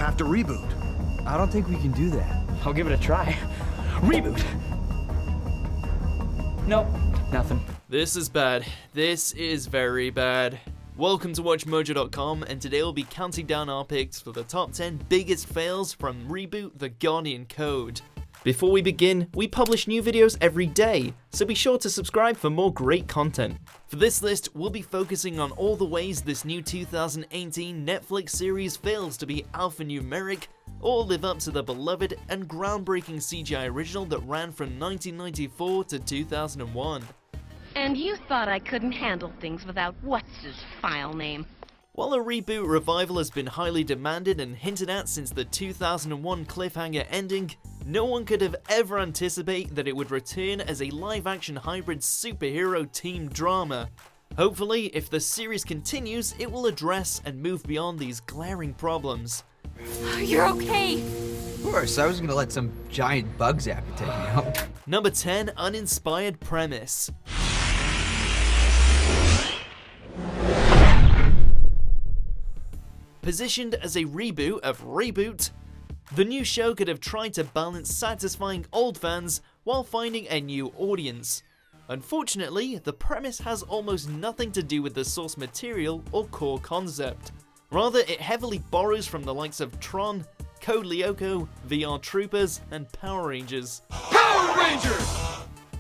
have to reboot. I don't think we can do that. I'll give it a try. Reboot! Nope, nothing. This is bad. This is very bad. Welcome to WatchMojo.com, and today we'll be counting down our picks for the top 10 biggest fails from Reboot the Guardian Code. Before we begin, we publish new videos every day, so be sure to subscribe for more great content. For this list, we'll be focusing on all the ways this new 2018 Netflix series fails to be alphanumeric or live up to the beloved and groundbreaking CGI original that ran from 1994 to 2001. And you thought I couldn't handle things without what's-his file name. While a reboot revival has been highly demanded and hinted at since the 2001 cliffhanger ending, no one could have ever anticipated that it would return as a live-action hybrid superhero team drama. Hopefully, if the series continues, it will address and move beyond these glaring problems. You're okay! Of course, I was gonna let some giant bug zapper take me out. Number 10, Uninspired Premise. Positioned as a reboot of Reboot, the new show could have tried to balance satisfying old fans while finding a new audience. Unfortunately, the premise has almost nothing to do with the source material or core concept. Rather, it heavily borrows from the likes of Tron, Code Lyoko, VR Troopers, and Power Rangers. Power Rangers!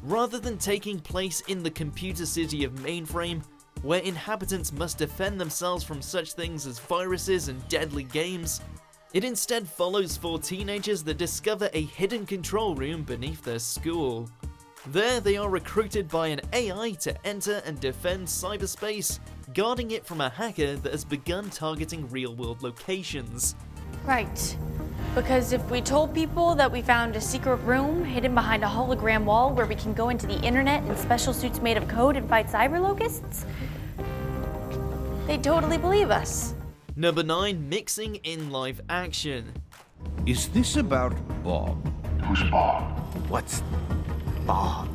Rather than taking place in the computer city of Mainframe, where inhabitants must defend themselves from such things as viruses and deadly games, it instead follows 4 teenagers that discover a hidden control room beneath their school. There they are recruited by an AI to enter and defend cyberspace, guarding it from a hacker that has begun targeting real-world locations. Right. Because if we told people that we found a secret room hidden behind a hologram wall where we can go into the internet in special suits made of code and fight cyber locusts, they'd totally believe us. Number 9, Mixing in LiveAction. Is this about Bob? Who's Bob? What's Bob?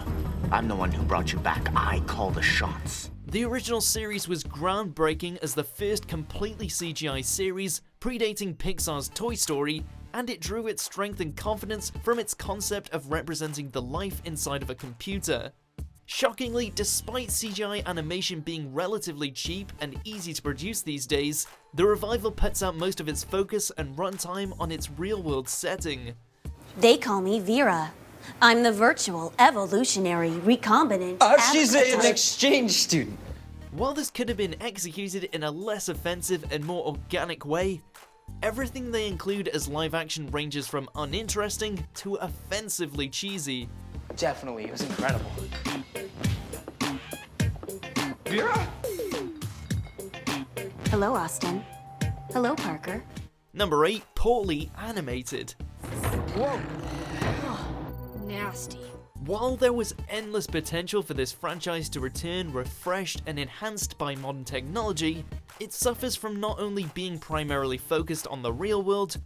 I'm the one who brought you back. I call the shots. The original series was groundbreaking as the first completely CGI series, predating Pixar's Toy Story, and it drew its strength and confidence from its concept of representing the life inside of a computer. Shockingly, despite CGI animation being relatively cheap and easy to produce these days, the revival puts out most of its focus and runtime on its real-world setting. They call me Vera. I'm the virtual, evolutionary, recombinant... She's an exchange student. While this could have been executed in a less offensive and more organic way, everything they include as live-action ranges from uninteresting to offensively cheesy. Definitely, it was incredible. Vera? Hello, Austin. Hello, Parker. Number 8, Poorly Animated. Whoa! Nasty. While there was endless potential for this franchise to return refreshed and enhanced by modern technology, it suffers from not only being primarily focused on the real world,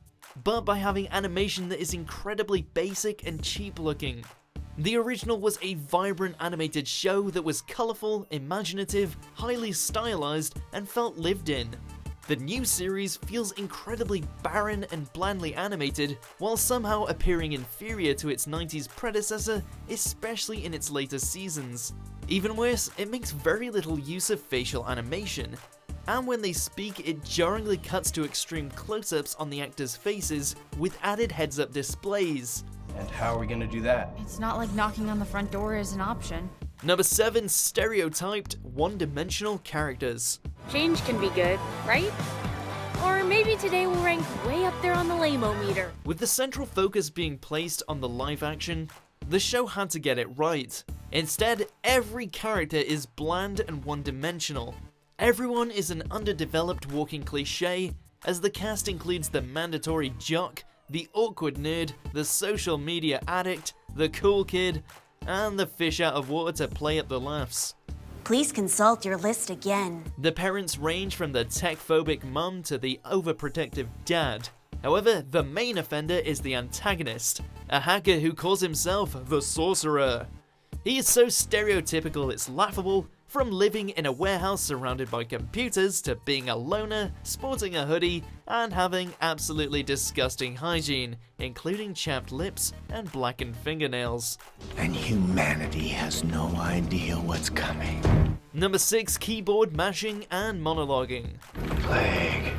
but by having animation that is incredibly basic and cheap looking. The original was a vibrant animated show that was colourful, imaginative, highly stylized, and felt lived in. The new series feels incredibly barren and blandly animated, while somehow appearing inferior to its 90s predecessor, especially in its later seasons. Even worse, it makes very little use of facial animation, and when they speak, it jarringly cuts to extreme close-ups on the actors' faces with added heads-up displays. And how are we gonna do that? It's not like knocking on the front door is an option. Number 7, Stereotyped, one-dimensional characters. Change can be good, right? Or maybe today we'll rank way up there on the lame-o meter. With the central focus being placed on the live action, the show had to get it right. Instead, every character is bland and one-dimensional. Everyone is an underdeveloped walking cliché, as the cast includes the mandatory jock, the awkward nerd, the social media addict, the cool kid, and the fish out of water to play up the laughs. Please consult your list again. The parents range from the tech-phobic mum to the overprotective dad. However, the main offender is the antagonist, a hacker who calls himself the Sorcerer. He is so stereotypical it's laughable, From living in a warehouse surrounded by computers to being a loner, sporting a hoodie, and having absolutely disgusting hygiene, including chapped lips and blackened fingernails. And humanity has no idea what's coming. Number 6, keyboard mashing and monologuing. Plague.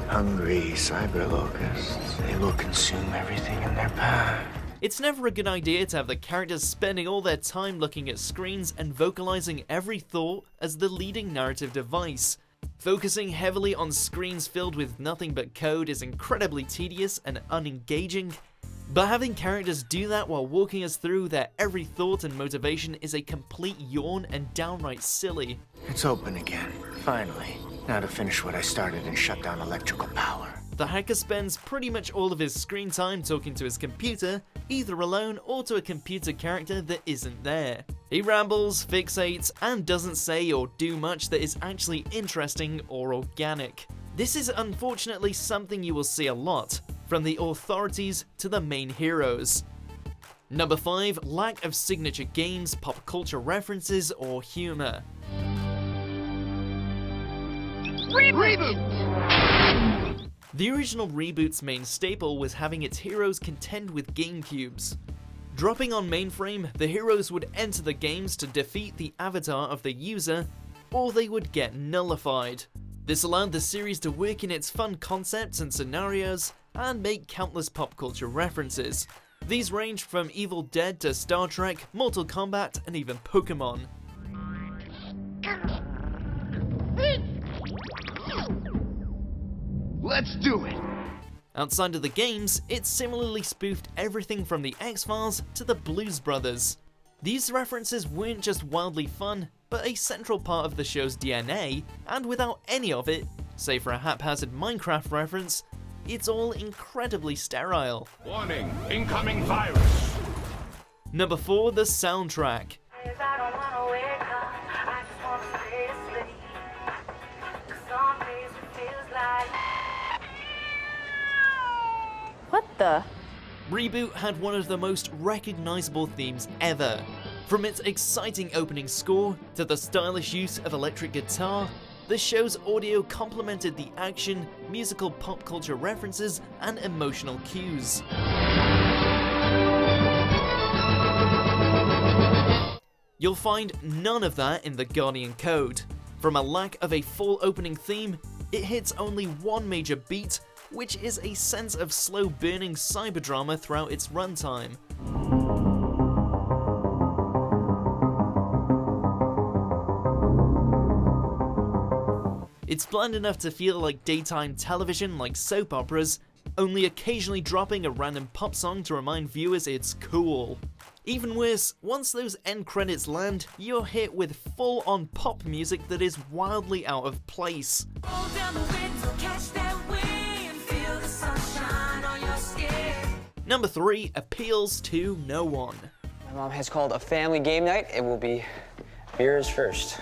Hungry cyber locusts. They will consume everything in their path. It's never a good idea to have the characters spending all their time looking at screens and vocalizing every thought as the leading narrative device. Focusing heavily on screens filled with nothing but code is incredibly tedious and unengaging, but having characters do that while walking us through their every thought and motivation is a complete yawn and downright silly. It's open again, finally. Now to finish what I started and shut down electrical power. The hacker spends pretty much all of his screen time talking to his computer, either alone or to a computer character that isn't there. He rambles, fixates, and doesn't say or do much that is actually interesting or organic. This is unfortunately something you will see a lot, from the authorities to the main heroes. Number 5, lack of signature games, pop culture references, or humor. The original Reboot's main staple was having its heroes contend with GameCubes. Dropping on mainframe, the heroes would enter the games to defeat the avatar of the user, or they would get nullified. This allowed the series to work in its fun concepts and scenarios, and make countless pop culture references. These ranged from Evil Dead to Star Trek, Mortal Kombat, and even Pokemon. Let's do it! Outside of the games, it similarly spoofed everything from the X-Files to the Blues Brothers. These references weren't just wildly fun, but a central part of the show's DNA, and without any of it, save for a haphazard Minecraft reference, it's all incredibly sterile. Warning, incoming virus! Number 4, the soundtrack. What the? Reboot had one of the most recognizable themes ever. From its exciting opening score to the stylish use of electric guitar, the show's audio complemented the action, musical pop culture references, and emotional cues. You'll find none of that in the Guardian Code. From a lack of a full opening theme, it hits only one major beat, which is a sense of slow-burning cyberdrama throughout its runtime. It's bland enough to feel like daytime television like soap operas, only occasionally dropping a random pop song to remind viewers it's cool. Even worse, once those end credits land, you're hit with full-on pop music that is wildly out of place. Number 3, appeals to no one. My mom has called a family game night. It will be beers first.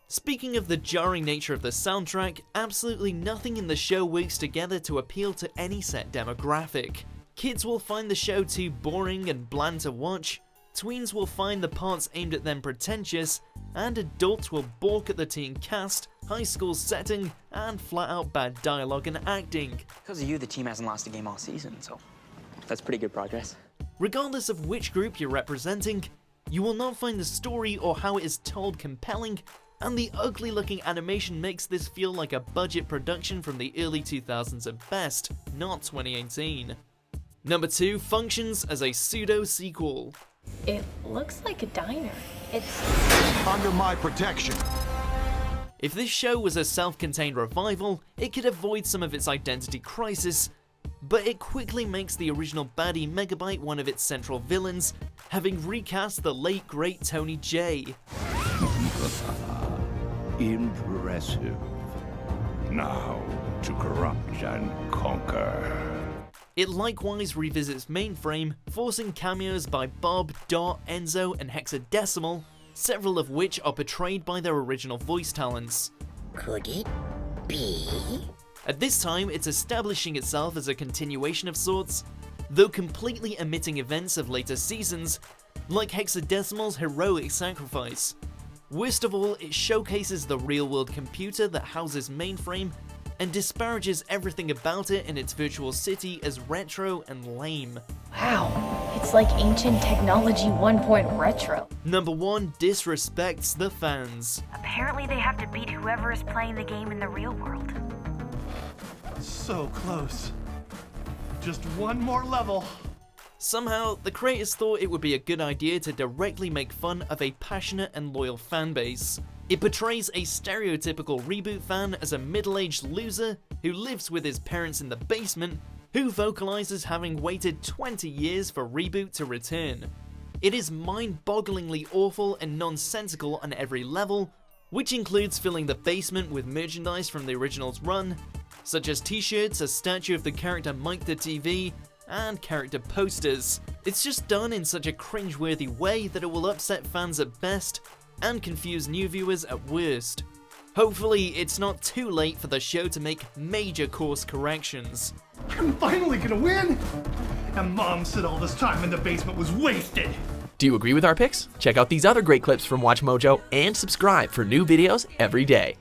Speaking of the jarring nature of the soundtrack, absolutely nothing in the show works together to appeal to any set demographic. Kids will find the show too boring and bland to watch, tweens will find the parts aimed at them pretentious, and adults will balk at the teen cast, high school setting, and flat out bad dialogue and acting. Because of you, the team hasn't lost a game all season, so that's pretty good progress. Regardless of which group you're representing, you will not find the story or how it is told compelling, and the ugly looking animation makes this feel like a budget production from the early 2000s at best, not 2018. Number 2 functions as a pseudo-sequel. It looks like a diner. It's Under my protection. If this show was a self-contained revival, it could avoid some of its identity crisis, but it quickly makes the original baddie Megabyte one of its central villains, having recast the late great Tony J. Impressive. Now to corrupt and conquer. It likewise revisits mainframe, forcing cameos by Bob, Dot, Enzo, and Hexadecimal, several of which are portrayed by their original voice talents. Could it be? At this time, it's establishing itself as a continuation of sorts, though completely omitting events of later seasons, like Hexadecimal's heroic sacrifice. Worst of all, it showcases the real-world computer that houses Mainframe and disparages everything about it in its virtual city as retro and lame. Wow, it's like ancient technology 1.0 retro. Number 1 disrespects the fans. Apparently they have to beat whoever is playing the game in the real world. So close. Just one more level. Somehow, the creators thought it would be a good idea to directly make fun of a passionate and loyal fanbase. It portrays a stereotypical Reboot fan as a middle-aged loser who lives with his parents in the basement, who vocalizes having waited 20 years for Reboot to return. It is mind-bogglingly awful and nonsensical on every level, which includes filling the basement with merchandise from the original's run, such as t-shirts, a statue of the character Mike the TV, and character posters. It's just done in such a cringeworthy way that it will upset fans at best and confuse new viewers at worst. Hopefully, it's not too late for the show to make major course corrections. I'm finally gonna win! And Mom said all this time in the basement was wasted! Do you agree with our picks? Check out these other great clips from WatchMojo and subscribe for new videos every day.